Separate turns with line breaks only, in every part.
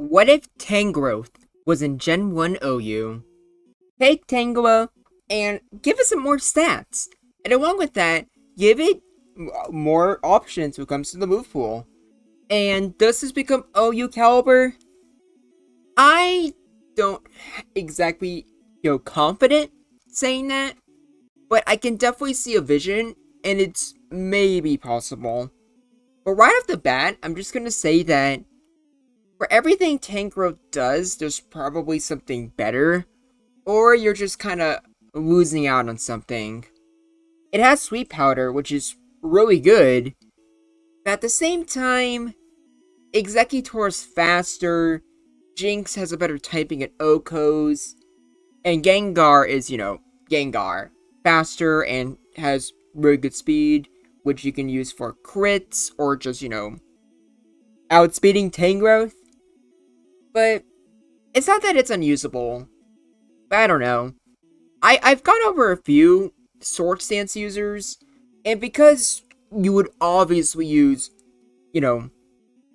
What if Tangrowth was in Gen 1 OU? Take Tangrowth and give it some more stats. And along with that, give it more options when it comes to the move pool. And does this become OU caliber? I don't exactly feel confident saying that, but I can definitely see a vision, and it's maybe possible. But right off the bat, I'm just gonna say that for everything Tangrowth does, there's probably something better, or you're just kind of losing out on something. It has Sweet Powder, which is really good, but at the same time, Executor's faster, Jinx has a better typing at Okos, and Gengar is, Gengar. Faster and has really good speed, which you can use for crits, or just, outspeeding Tangrowth. But it's not that it's unusable. But I don't know. I've gone over a few Sword Stance users, and because you would obviously use,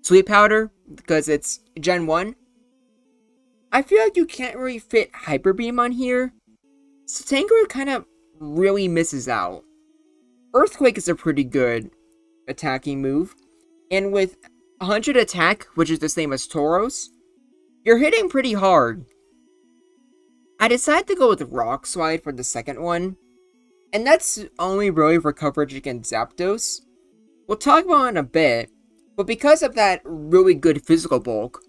Sweet Powder, because it's Gen 1, I feel like you can't really fit Hyper Beam on here, so Tangrowth kind of really misses out. Earthquake is a pretty good attacking move, and with 100 attack, which is the same as Tauros, you're hitting pretty hard. I decided to go with Rock Slide for the second one, and that's only really for coverage against Zapdos. We'll talk about it in a bit, but because of that really good physical bulk,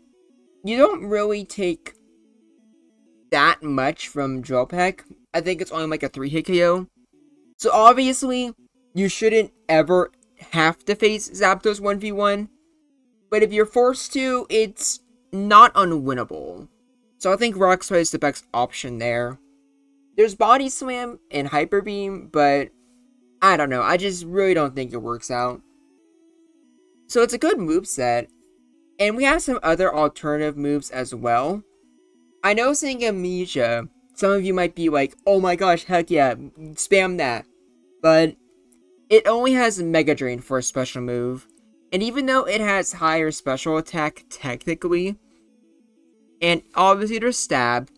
you don't really take that much from Drill Peck. I think it's only like a 3-hit KO. So obviously, you shouldn't ever have to face Zapdos 1v1. But if you're forced to, it's not unwinnable. So I think Rock Slide is the best option there. There's Body Slam and Hyper Beam, but I don't know. I just really don't think it works out. So it's a good moveset. And we have some other alternative moves as well. I know saying Amnesia, some of you might be like, oh my gosh, heck yeah, spam that. But it only has Mega Drain for a special move. And even though it has higher special attack technically, and obviously there's Stab,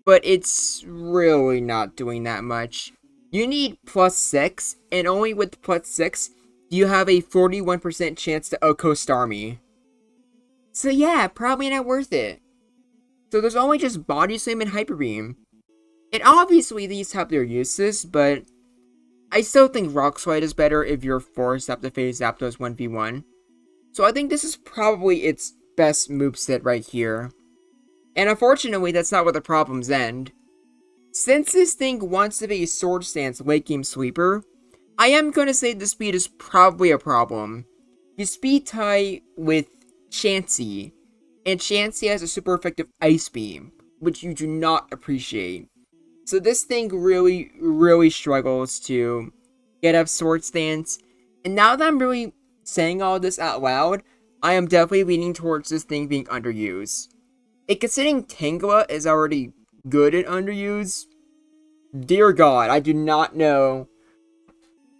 but it's really not doing that much. You need +6, and only with +6, you have a 41% chance to Oko Starmie. So yeah, probably not worth it. So there's only just Body Slam and Hyper Beam. And obviously these have their uses, but I still think Rock Slide is better if you're forced to have to face Zapdos 1v1. So I think this is probably its best moveset right here. And unfortunately, that's not where the problems end. Since this thing wants to be a Sword Stance late game sweeper, I am going to say the speed is probably a problem. You speed tie with Chansey, and Chansey has a super effective Ice Beam, which you do not appreciate. So this thing really struggles to get up Sword Stance, and now that I'm really saying all this out loud, I am definitely leaning towards this thing being underused. And considering Tangela is already good at underuse, dear God, I do not know.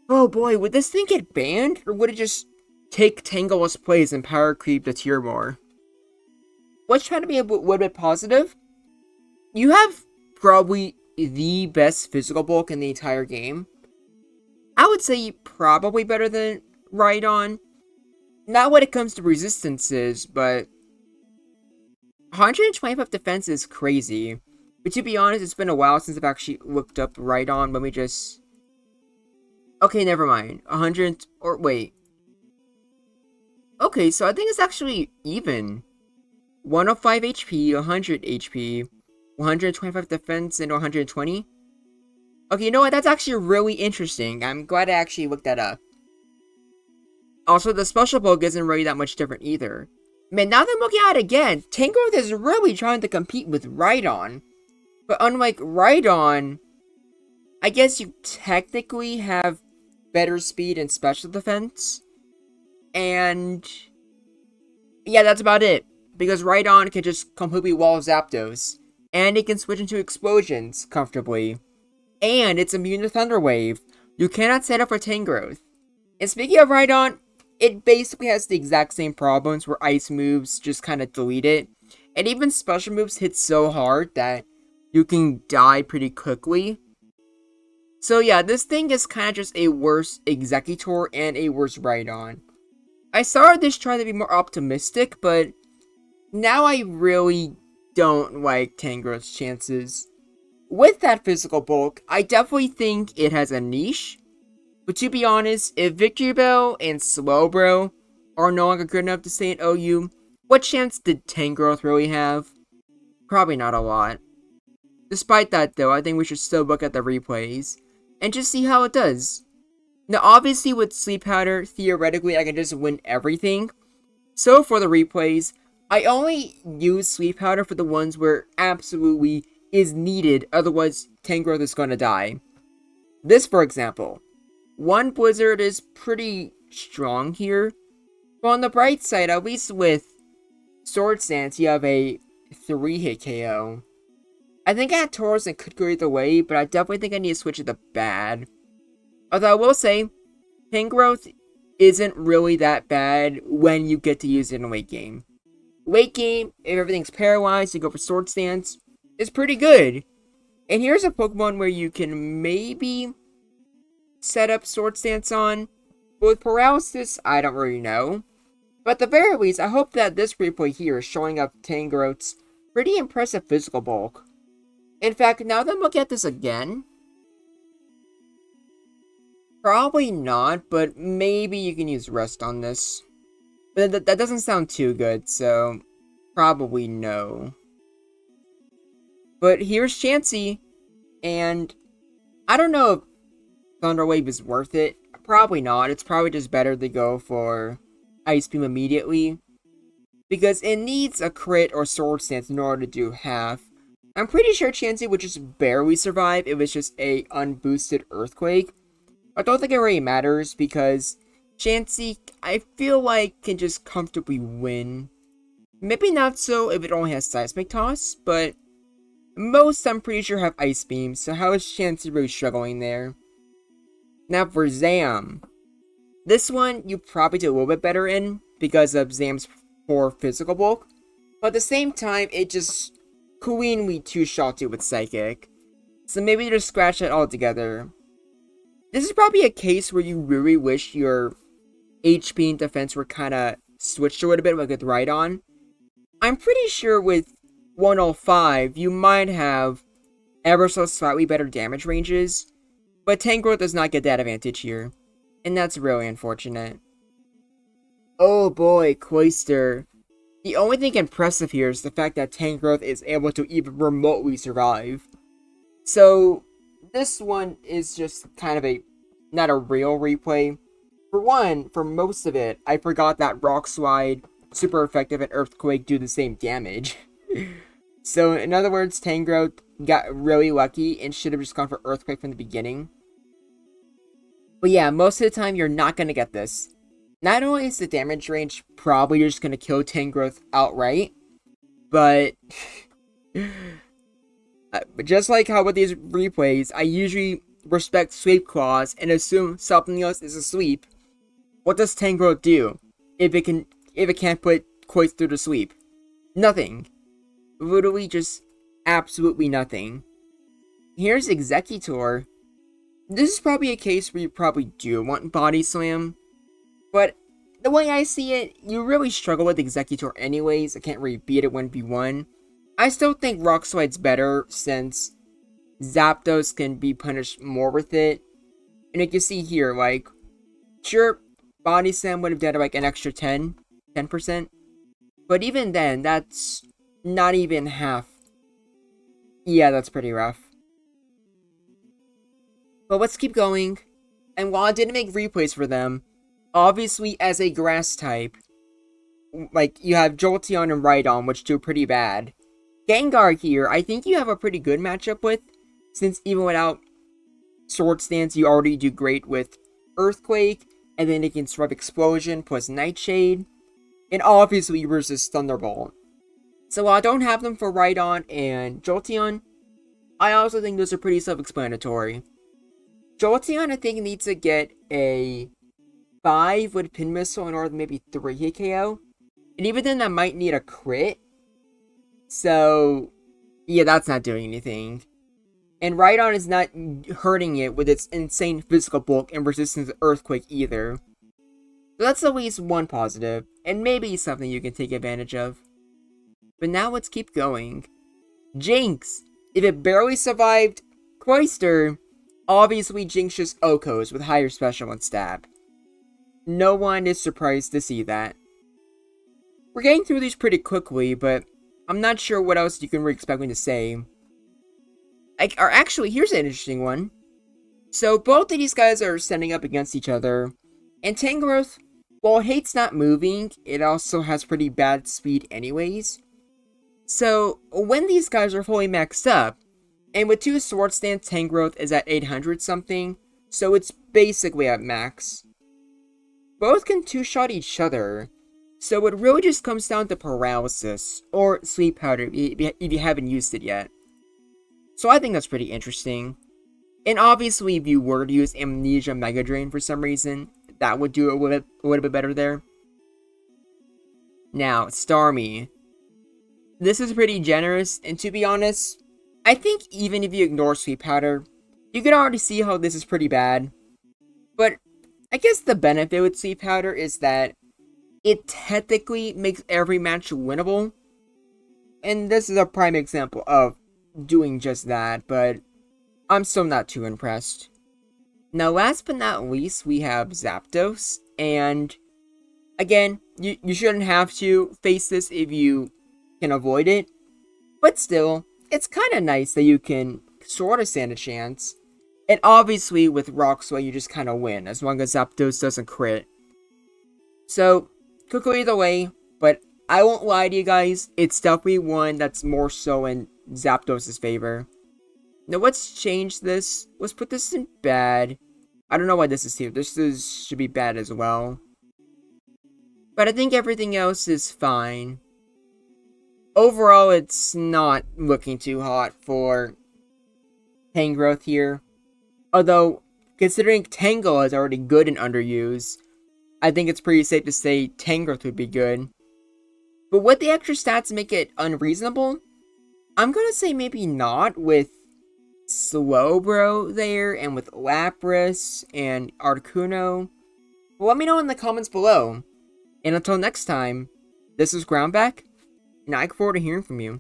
Oh boy, would this thing get banned, or would it just take Tangela's place and power creep the tier more? Let's try to be a little bit positive. You have probably the best physical bulk in the entire game. I would say probably better than Rhydon. Not when it comes to resistances, but 125 defense is crazy. But to be honest, it's been a while since I've actually looked up Rhydon. Let me just... Okay, never mind. 100... or wait. Okay, so I think it's actually even. 105 HP, 100 HP, 125 defense, and 120. Okay, you know what? That's actually really interesting. I'm glad I actually looked that up. Also, the special bulk isn't really that much different either. Man, now that I'm looking at it again, Tangrowth is really trying to compete with Rhydon. But unlike Rhydon, I guess you technically have better speed and special defense. And yeah, that's about it. Because Rhydon can just completely wall Zapdos. And it can switch into explosions comfortably. And it's immune to Thunder Wave. You cannot set up for Tangrowth. And speaking of Rhydon, it basically has the exact same problems where ice moves just kind of delete it. And even special moves hit so hard that you can die pretty quickly. So yeah, this thing is kind of just a worse Executor and a worse Rhydon. I started this trying to be more optimistic, but now I really don't like Tangrowth's chances. With that physical bulk, I definitely think it has a niche. But to be honest, if Victory Bell and Slowbro are no longer good enough to stay in OU, what chance did Tangrowth really have? Probably not a lot. Despite that though, I think we should still look at the replays and just see how it does. Now obviously with Sleep Powder, theoretically I can just win everything. So for the replays, I only use Sleep Powder for the ones where absolutely is needed, otherwise Tangrowth is gonna die. This for example. One Blizzard is pretty strong here. But on the bright side, at least with Sword Stance, you have a 3-hit KO. I think I had Tauros and could go either way, but I definitely think I need to switch it to bad. Although I will say, Tangrowth isn't really that bad when you get to use it in late game. Late game, if everything's paralyzed, you go for Sword Stance, it's pretty good. And here's a Pokemon where you can maybe set up Sword Stance on. But with Paralysis, I don't really know. But at the very least, I hope that this replay here is showing up Tangrowth's pretty impressive physical bulk. In fact, now that I'm looking at this again, probably not, but maybe you can use Rest on this. But that doesn't sound too good, so probably no. But here's Chansey, and I don't know if Thunder Wave is worth it. Probably not. It's probably just better to go for Ice Beam immediately, because it needs a crit or Sword Stance in order to do half. I'm pretty sure Chansey would just barely survive if it's just a unboosted Earthquake. I don't think it really matters because Chansey, I feel like, can just comfortably win. Maybe not so if it only has Seismic Toss, but most I'm pretty sure have Ice Beam, so how is Chansey really struggling there? Now for Zam. This one you probably do a little bit better in because of Zam's poor physical bulk. But at the same time, it just cleanly two-shot you with Psychic. So maybe just scratch that all together. This is probably a case where you really wish your HP and defense were kind of switched a little bit like with Rhydon. I'm pretty sure with 105, you might have ever so slightly better damage ranges. But Tangrowth does not get that advantage here. And that's really unfortunate. Oh boy, Cloyster. The only thing impressive here is the fact that Tangrowth is able to even remotely survive. So, this one is just kind of not a real replay. For one, for most of it, I forgot that Rock Slide, Super Effective, and Earthquake do the same damage. So, in other words, Tangrowth got really lucky and should have just gone for Earthquake from the beginning. But yeah, most of the time, you're not going to get this. Not only is the damage range probably just going to kill Tangrowth outright, but just like how with these replays, I usually respect Sweep Claws and assume something else is asleep. What does Tangrowth do if it can't put Cloyster to sleep? Nothing. Literally just absolutely nothing. Here's Executor. This is probably a case where you probably do want Body Slam. But the way I see it, you really struggle with Executor anyways. I can't really beat it 1v1. I still think Rock Slide's better since Zapdos can be punished more with it. And you can see here, like, sure, Body Slam would have done like an extra 10%. But even then, that's not even half. Yeah, that's pretty rough. But let's keep going. And while I didn't make replays for them, obviously as a grass type, like you have Jolteon and Rhydon, which do pretty bad. Gengar here, I think you have a pretty good matchup with, since even without Sword Stance, you already do great with Earthquake, and then it can survive Explosion plus Nightshade, and obviously versus Thunderbolt. So while I don't have them for Rhydon and Jolteon, I also think those are pretty self-explanatory. Jolteon, I think, needs to get a 5 with Pin Missile in order to maybe 3 hit KO. And even then, that might need a crit. So, yeah, that's not doing anything. And Rhydon is not hurting it with its insane physical bulk and resistance to Earthquake either. So that's at least one positive, and maybe something you can take advantage of. But now let's keep going. Jinx! If it barely survived Cloyster, obviously Jinx just Okos with higher special and stab. No one is surprised to see that. We're getting through these pretty quickly, but I'm not sure what else you can really expect me to say. Actually, here's an interesting one. So both of these guys are standing up against each other, and Tangrowth, while it hates not moving, it also has pretty bad speed anyways. So when these guys are fully maxed up, and with 2 Sword Stance, Tangrowth is at 800 something, so it's basically at max. Both can 2-shot each other, so it really just comes down to paralysis, or sleep powder if you haven't used it yet. So I think that's pretty interesting. And obviously, if you were to use Amnesia Mega Drain for some reason, that would do a little bit better there. Now, Starmie. This is pretty generous, and to be honest, I think even if you ignore Sleep Powder, you can already see how this is pretty bad. But I guess the benefit with Sleep Powder is that it technically makes every match winnable. And this is a prime example of doing just that, but I'm still not too impressed. Now, last but not least, we have Zapdos, and again, you shouldn't have to face this if you can avoid it, but still, it's kind of nice that you can sort of stand a chance. And obviously, with Rock Sway, you just kind of win, as long as Zapdos doesn't crit. So, could go either way, but I won't lie to you guys, it's definitely one that's more so in Zapdos' favor. Now let's change this. Let's put this in bad. I don't know why this is here. Should be bad as well. But I think everything else is fine. Overall, it's not looking too hot for Tangrowth here. Although, considering Tangle is already good in underuse, I think it's pretty safe to say Tangrowth would be good. But would the extra stats make it unreasonable? I'm gonna say maybe not, with Slowbro there, and with Lapras, and Articuno. Well, let me know in the comments below. And until next time, this is Groundback, and I look forward to hearing from you.